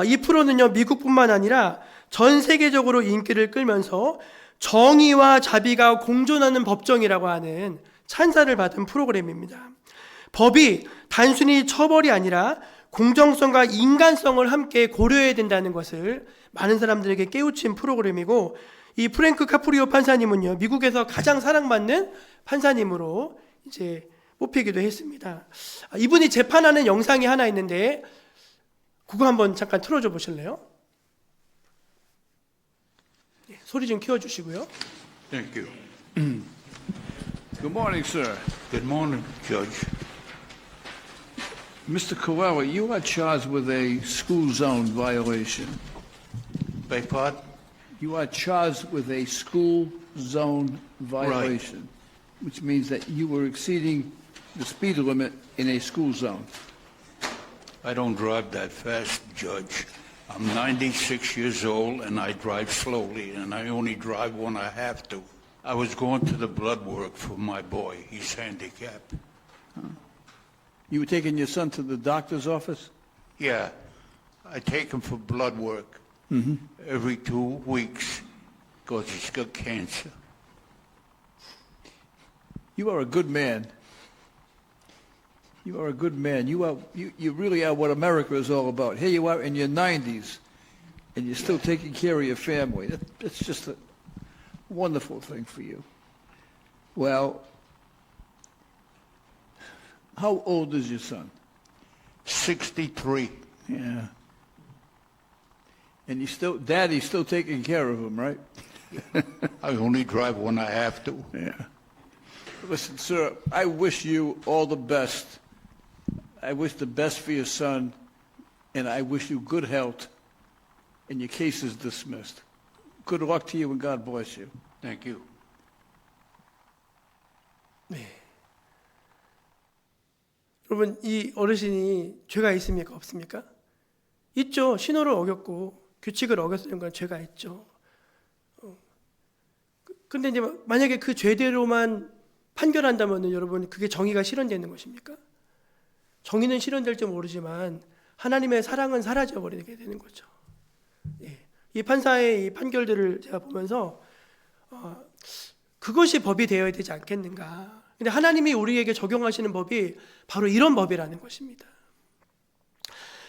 이 프로는요, 미국뿐만 아니라 전 세계적으로 인기를 끌면서 정의와 자비가 공존하는 법정이라고 하는 찬사를 받은 프로그램입니다. 법이 단순히 처벌이 아니라 공정성과 인간성을 함께 고려해야 된다는 것을 많은 사람들에게 깨우친 프로그램이고, 이 프랭크 카프리오 판사님은요, 미국에서 가장 사랑받는 판사님으로 이제 뽑히기도 했습니다. 이분이 재판하는 영상이 하나 있는데 그거 한번 잠깐 틀어줘 보실래요? 소리 좀 키워주시고요. Thank you. Good morning, sir. Good morning, Judge. Mr. Coelho, you are charged with a school zone violation. Beg pardon? You are charged with a school zone violation, which means that you were exceeding the speed limit in a school zone. I don't drive that fast, Judge. I'm 96 years old and I drive slowly and I only drive when I have to. I was going to the blood work for my boy. He's handicapped. You were taking your son to the doctor's office? Yeah, I take him for blood work every 2 weeks because he's got cancer. You are a good man. You are a good man. You really are what America is all about. Here you are in your 90s, and you're still taking care of your family. That's just a wonderful thing for you. Well, how old is your son? 63. Yeah. And Daddy's still taking care of him, right? I only drive when I have to. Yeah. Listen, sir, I wish you all the best. I wish the best for your son, and I wish you good health, and your case is dismissed. Good luck to you, and God bless you. Thank you. 여러분, 이 어르신이 죄가 있습니까? 없습니까? 있죠. 신호를 어겼고 규칙을 어겼는 건 죄가 있죠. 근데 이제 만약에 그 죄대로만 판결한다면 여러분, 그게 정의가 실현되는 것입니까? 정의는 실현될지 모르지만 하나님의 사랑은 사라져 버리게 되는 거죠. 이 판사의 이 판결들을 제가 보면서 그것이 법이 되어야 되지 않겠는가. 근데 하나님이 우리에게 적용하시는 법이 바로 이런 법이라는 것입니다.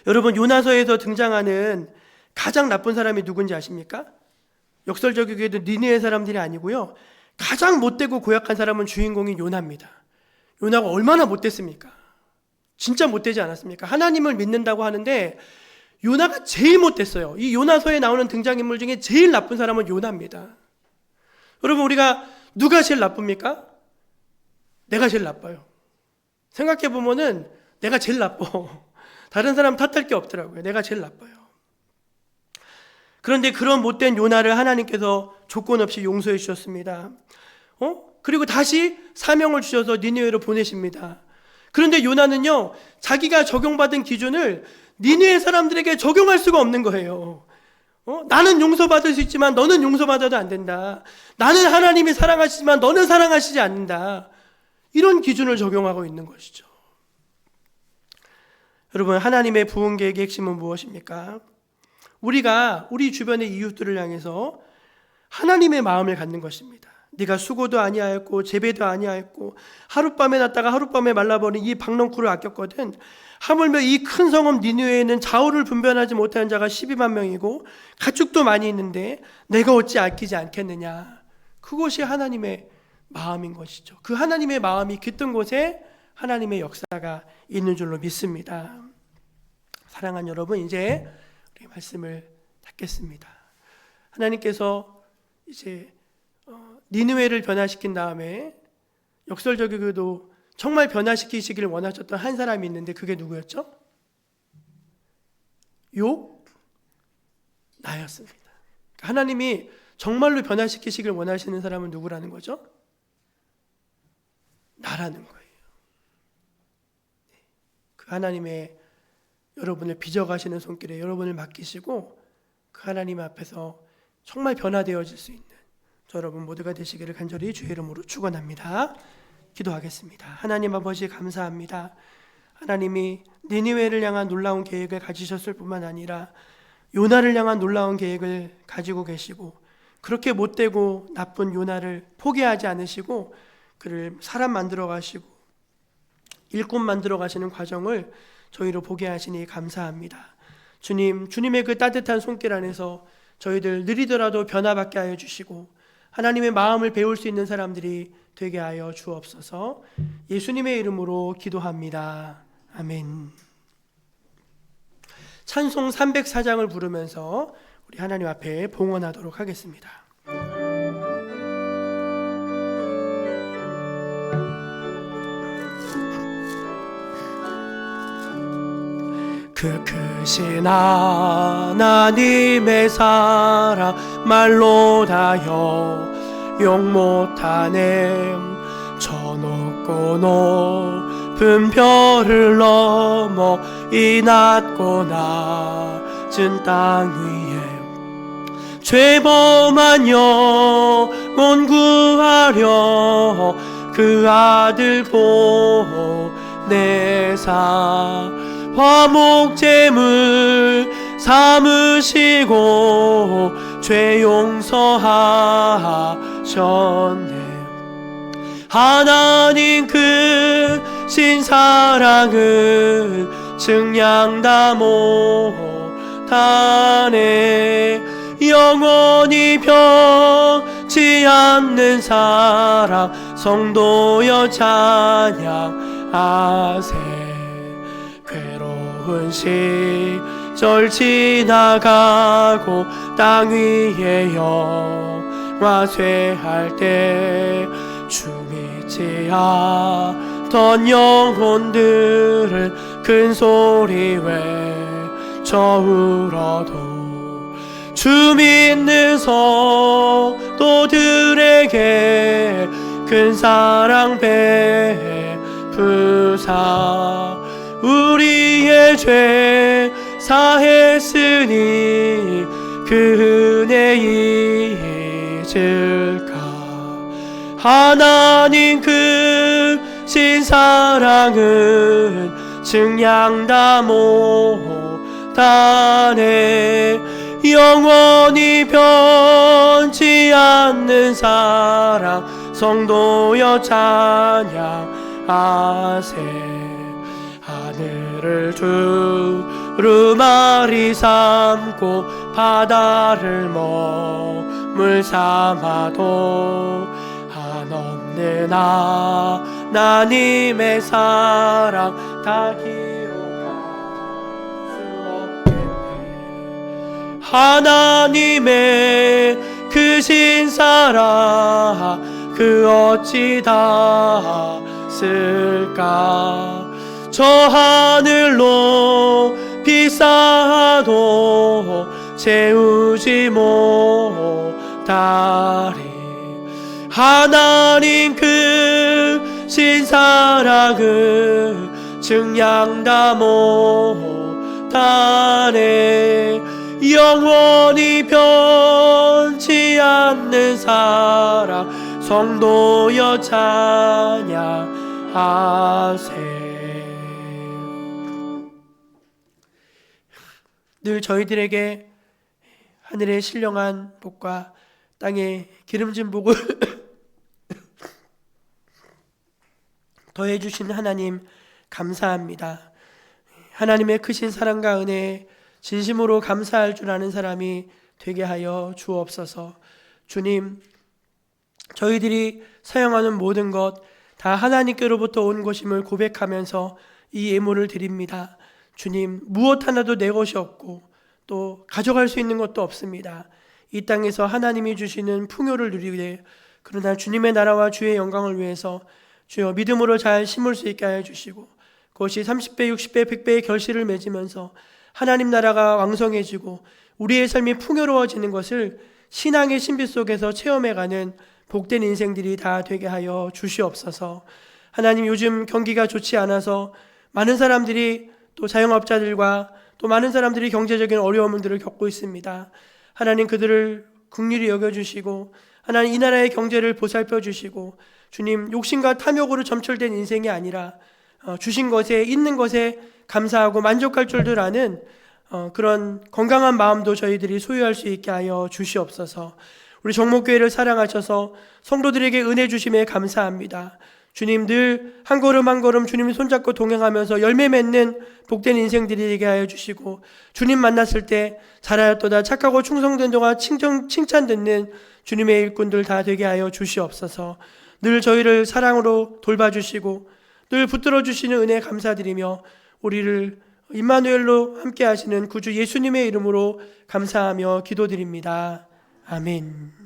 여러분, 요나서에서 등장하는 가장 나쁜 사람이 누군지 아십니까? 역설적이게도 니느웨 사람들이 아니고요, 가장 못되고 고약한 사람은 주인공인 요나입니다. 요나가 얼마나 못됐습니까? 진짜 못되지 않았습니까? 하나님을 믿는다고 하는데 요나가 제일 못됐어요. 이 요나서에 나오는 등장인물 중에 제일 나쁜 사람은 요나입니다. 여러분, 우리가 누가 제일 나쁩니까? 내가 제일 나빠요. 생각해보면은 내가 제일 나빠. 다른 사람 탓할 게 없더라고요. 내가 제일 나빠요. 그런데 그런 못된 요나를 하나님께서 조건 없이 용서해 주셨습니다. 그리고 다시 사명을 주셔서 니느웨로 보내십니다. 그런데 요나는요, 자기가 적용받은 기준을 니느웨 사람들에게 적용할 수가 없는 거예요. 나는 용서받을 수 있지만 너는 용서받아도 안 된다. 나는 하나님이 사랑하시지만 너는 사랑하시지 않는다. 이런 기준을 적용하고 있는 것이죠. 여러분, 하나님의 부흥 계획의 핵심은 무엇입니까? 우리가 우리 주변의 이웃들을 향해서 하나님의 마음을 갖는 것입니다. 네가 수고도 아니하였고 재배도 아니하였고 하룻밤에 났다가 하룻밤에 말라버린 이 박넝쿨을 아꼈거든. 하물며 이 큰 성읍 니느웨에는 좌우를 분별하지 못하는 자가 12만 명이고 가축도 많이 있는데 내가 어찌 아끼지 않겠느냐. 그것이 하나님의 마음인 것이죠. 그 하나님의 마음이 깃든 곳에 하나님의 역사가 있는 줄로 믿습니다. 사랑하는 여러분, 이제 우리 말씀을 닫겠습니다. 하나님께서 이제 니느웨를 변화시킨 다음에 역설적이게도 정말 변화시키시기를 원하셨던 한 사람이 있는데 그게 누구였죠? 나였습니다. 하나님이 정말로 변화시키시기를 원하시는 사람은 누구라는 거죠? 나라는 거예요. 그 하나님의 여러분을 빚어가시는 손길에 여러분을 맡기시고 그 하나님 앞에서 정말 변화되어질 수 있는 저 여러분 모두가 되시기를 간절히 주의 이름으로 축원합니다. 기도하겠습니다. 하나님 아버지, 감사합니다. 하나님이 니느웨를 향한 놀라운 계획을 가지셨을 뿐만 아니라 요나를 향한 놀라운 계획을 가지고 계시고 그렇게 못되고 나쁜 요나를 포기하지 않으시고 그를 사람 만들어 가시고 일꾼 만들어 가시는 과정을 저희로 보게 하시니 감사합니다. 주님, 주님의 그 따뜻한 손길 안에서 저희들 느리더라도 변화받게 하여 주시고 하나님의 마음을 배울 수 있는 사람들이 되게 하여 주옵소서. 예수님의 이름으로 기도합니다. 아멘. 찬송 304장을 부르면서 우리 하나님 앞에 봉헌하도록 하겠습니다. 그 크신 하나님의 사랑 말로 다여 용 못하네. 저 높고 높은 별을 넘어 이 낮고 낮은 땅 위에 죄범한 영혼 구하려 그 아들 보내사 화목제물 삼으시고 죄 용서하셨네. 하나님 크신 사랑은 증량 다 못하네. 영원히 변치 않는 사랑 성도여 찬양하세. 괴로운 시절 지나가고 땅 위에 영화 쇠할 때 주 믿지 않던 영혼들은 큰 소리 외쳐 울어도 주 믿는 성도들에게 큰 사랑 베푸사 우리의 죄 사했으니 그 은혜 잊을까. 하나님 크신 사랑은 증량 다 못하네. 영원히 변치 않는 사랑 성도여 찬양하세. 하늘을 두루마리 삼고 바다를 머물 삼아도 한없는 하나님의 사랑 다 기록할 수 없겠네. 하나님의 크신 사랑 그 어찌 다 쓸까. 저 하늘로 비싸도 채우지 못하리. 하나님 크신 사랑은 증량 다 못하네. 영원히 변치 않는 사랑 성도여 찬양하세. 늘 저희들에게 하늘의 신령한 복과 땅의 기름진 복을 더해주신 하나님 감사합니다. 하나님의 크신 사랑과 은혜에 진심으로 감사할 줄 아는 사람이 되게 하여 주옵소서. 주님, 저희들이 사용하는 모든 것 다 하나님께로부터 온 것임을 고백하면서 이 예물을 드립니다. 주님, 무엇 하나도 내 것이 없고 또 가져갈 수 있는 것도 없습니다. 이 땅에서 하나님이 주시는 풍요를 누리되, 그러나 주님의 나라와 주의 영광을 위해서 주여 믿음으로 잘 심을 수 있게 하여 주시고, 그것이 30배, 60배, 100배의 결실을 맺으면서 하나님 나라가 왕성해지고 우리의 삶이 풍요로워지는 것을 신앙의 신비 속에서 체험해가는 복된 인생들이 다 되게 하여 주시옵소서. 하나님, 요즘 경기가 좋지 않아서 많은 사람들이 또 자영업자들과 또 많은 사람들이 경제적인 어려움들을 겪고 있습니다. 하나님, 그들을 긍휼히 여겨주시고 하나님, 이 나라의 경제를 보살펴 주시고, 주님, 욕심과 탐욕으로 점철된 인생이 아니라 주신 것에, 있는 것에 감사하고 만족할 줄들 아는 그런 건강한 마음도 저희들이 소유할 수 있게 하여 주시옵소서. 우리 정목교회를 사랑하셔서 성도들에게 은혜 주심에 감사합니다. 주님, 늘 한 걸음 한 걸음 주님 손잡고 동행하면서 열매 맺는 복된 인생들이 되게 하여 주시고, 주님 만났을 때 잘하였도다, 착하고 충성된 동안 칭찬 듣는 주님의 일꾼들 다 되게 하여 주시옵소서. 늘 저희를 사랑으로 돌봐주시고 늘 붙들어 주시는 은혜 감사드리며, 우리를 임마누엘로 함께 하시는 구주 예수님의 이름으로 감사하며 기도드립니다. 아멘.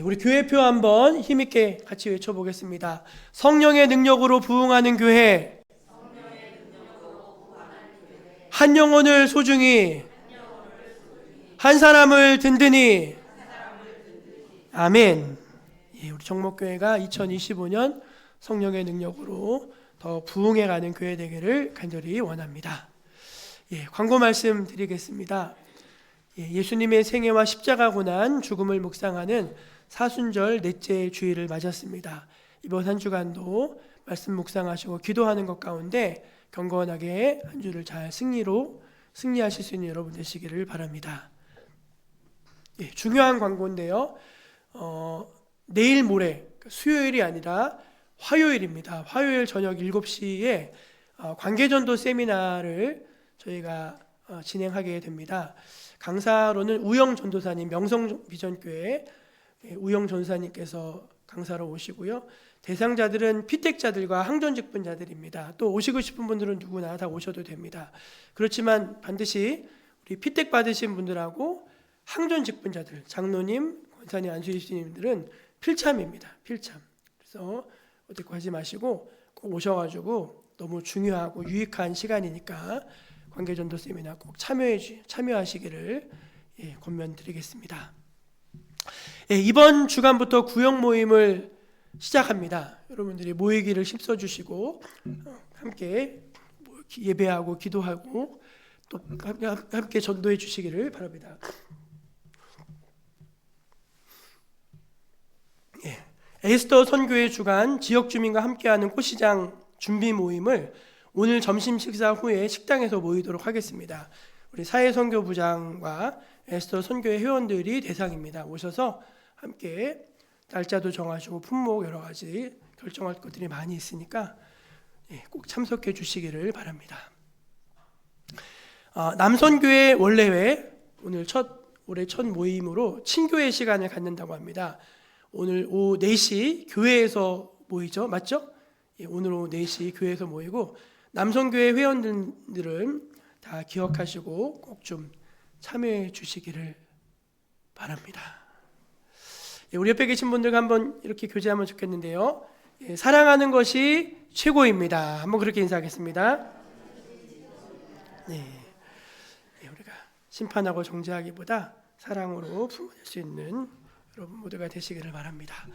우리 교회표 한번 힘있게 같이 외쳐보겠습니다. 성령의 능력으로 부흥하는 교회, 한 영혼을 소중히, 한 사람을 든든히. 아멘. 우리 정목교회가 2025년 성령의 능력으로 더 부흥해가는 교회 되기를 간절히 원합니다. 광고 말씀 드리겠습니다. 예수님의 생애와 십자가 고난 죽음을 묵상하는 사순절 넷째 주일을 맞았습니다. 이번 한 주간도 말씀 묵상하시고 기도하는 것 가운데 경건하게 한 주를 잘 승리하실 수 있는 여러분 되시기를 바랍니다. 중요한 광고인데요. 내일 모레, 수요일이 아니라 화요일입니다. 화요일 저녁 7시에 관계전도 세미나를 저희가 진행하게 됩니다. 강사로는 우영 전도사님, 명성비전교회 우영 전도사님께서 강사로 오시고요. 대상자들은 피택자들과 항전직분자들입니다. 또 오시고 싶은 분들은 누구나 다 오셔도 됩니다. 그렇지만 반드시 우리 피택 받으신 분들하고 항전직분자들, 장로님, 권사님, 안수집사님들은 필참입니다. 필참. 그래서 어떻게 하지 마시고 꼭 오셔가지고 너무 중요하고 유익한 시간이니까 관계전도 세미나 꼭 참여하시기를 권면드리겠습니다. 이번 주간부터 구역 모임을 시작합니다. 여러분들이 모이기를 힘써주시고 함께 예배하고 기도하고 또 함께 전도해 주시기를 바랍니다. 에스더 선교회 주간 지역 주민과 함께하는 꽃시장 준비 모임을 오늘 점심 식사 후에 식당에서 모이도록 하겠습니다. 우리 사회선교부장과 에스더 선교회 회원들이 대상입니다. 오셔서 함께 날짜도 정하시고 품목 여러 가지 결정할 것들이 많이 있으니까 꼭 참석해 주시기를 바랍니다. 남선교회 원래회 올해 첫 모임으로 친교회 시간을 갖는다고 합니다. 오늘 오후 4시 교회에서 모이죠. 맞죠? 오늘 오후 4시 교회에서 모이고 남선교회 회원들은 다 기억하시고 꼭 좀 참여해 주시기를 바랍니다. 우리 옆에 계신 분들과 한번 이렇게 교제하면 좋겠는데요. 사랑하는 것이 최고입니다. 한번 그렇게 인사하겠습니다. 우리가 심판하고 정죄하기보다 사랑으로 품어낼 수 있는 여러분 모두가 되시기를 바랍니다.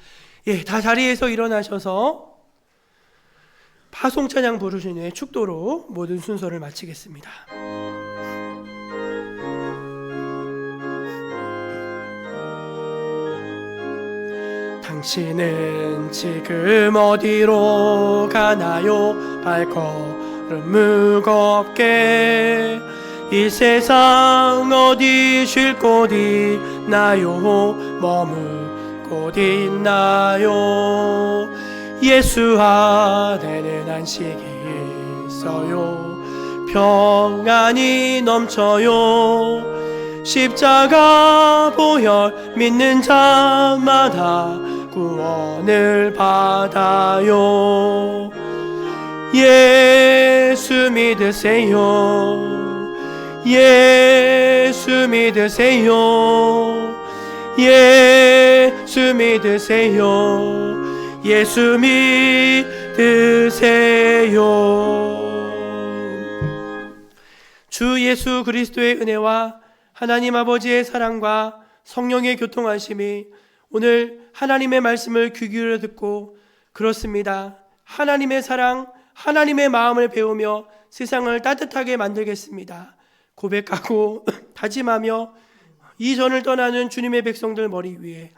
다 자리에서 일어나셔서 파송찬양 부르신 후에 축도로 모든 순서를 마치겠습니다. 당신은 지금 어디로 가나요? 발걸음 무겁게 이 세상 어디 쉴 곳 있나요? 머물 곳 있나요? 예수 안에는 안식이 있어요. 평안이 넘쳐요. 십자가 보혈 믿는 자마다 구원을 받아요. 예수 믿으세요. 예수 믿으세요. 예수 믿으세요. 예수 믿으세요. 주 예수 그리스도의 은혜와 하나님 아버지의 사랑과 성령의 교통하심이 오늘 하나님의 말씀을 귀 기울여 듣고 그렇습니다. 하나님의 사랑, 하나님의 마음을 배우며 세상을 따뜻하게 만들겠습니다. 고백하고 다짐하며 이 전을 떠나는 주님의 백성들 머리 위에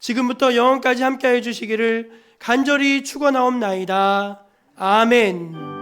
지금부터 영원까지 함께해 주시기를 간절히 축원하옵나이다. 아멘.